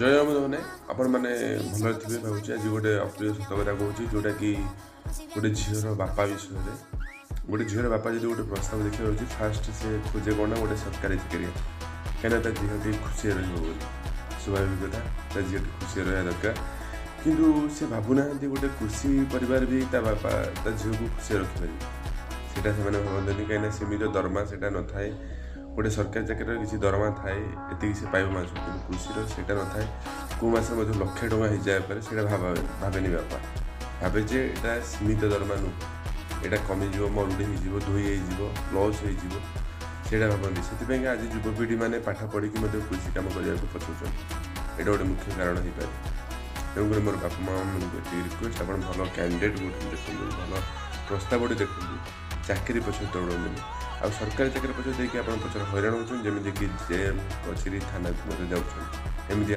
ଜୟ ଜଗନ୍ନାଥ ଆପଣ ମାନେ ଭଲରେ ଥିବେ ଭାବୁଛି। ଆଜି ଗୋଟେ ଅପ୍ରିୟ ସତ କଥା କହୁଛି, ଯେଉଁଟାକି ଗୋଟେ ଝିଅର ବାପା ବିଷୟରେ। ଗୋଟେ ଝିଅର ବାପା ଯଦି ଗୋଟେ ପ୍ରସ୍ତାବ ଦେଖିବାକୁ ଯାଉଛି, ଫାଷ୍ଟ ସେ ଖୋଜେ କ'ଣ ନା ଗୋଟେ ସରକାରୀ ଚାକିରି, କାହିଁକିନା ତା ଝିଅ ଟିକେ ଖୁସିରେ ରହିବ ବୋଲି। ସ୍ୱାଭାବିକ କଥା, ତା ଝିଅଟି ଖୁସିରେ ରହିବା ଦରକାର। କିନ୍ତୁ ସେ ଭାବୁନାହାନ୍ତି ଗୋଟେ କୃଷି ପରିବାର ବି ତା ବାପା ତା ଝିଅକୁ ଖୁସିରେ ରଖିପାରିବେ। ସେଇଟା ସେମାନେ ଭାବନ୍ତିନି, କାହିଁକିନା ସେମିତି ଦରମା ସେଇଟା ନଥାଏ। ଗୋଟେ ସରକାରୀ ଚାକିରିର କିଛି ଦରମା ଥାଏ, ଏତିକି ସେ ପାଇବ ମାସକୁ, କିନ୍ତୁ କୃଷିର ସେଇଟା ନଥାଏ। କେଉଁ ମାସରେ ମଧ୍ୟ ଲକ୍ଷେ ଟଙ୍କା ହେଇଯାଇପାରେ, ସେଇଟା ଭାବେନି ବାପା। ଭାବେ ଯେ ଏଇଟା ସୀମିତ ଦରମା ନୁହେଁ, ଏଇଟା କମିଯିବ, ମରୁଡ଼ି ହେଇଯିବ, ଧୋଇ ହେଇଯିବ, ଲସ୍ ହେଇଯିବ, ସେଇଟା ଭାବନ୍ତି। ସେଥିପାଇଁକା ଆଜି ଯୁବପିଢ଼ି ମାନେ ପାଠ ପଢ଼ିକି ମଧ୍ୟ କୃଷି କାମ କରିବାକୁ ପଛଉଛନ୍ତି। ଏଇଟା ଗୋଟେ ମୁଖ୍ୟ କାରଣ ହେଇପାରେ। ତେଣୁକରି ମୋର ବାପା ମାଆମାନଙ୍କୁ ଏତିକି ରିକ୍ୱେଷ୍ଟ, ଆପଣ ଭଲ କ୍ୟାଣ୍ଡିଡେଟ୍ ଗୋଟେ ଦେଖନ୍ତୁ, ଭଲ ପ୍ରସ୍ତାବଟି ଦେଖନ୍ତୁ, ଚାକିରି ପଛରେ ଦୌଡ଼ନ୍ତୁନି। ଆଉ ସରକାରୀ ଚାକିରି ପଛରେ ଦେଇକି ଆପଣ ପଛରେ ହଇରାଣ ହେଉଛନ୍ତି, ଯେମିତିକି ଜେଲ୍, କଚେରୀ, ଥାନାକୁ ମଧ୍ୟ ଯାଉଛନ୍ତି। ଏମିତି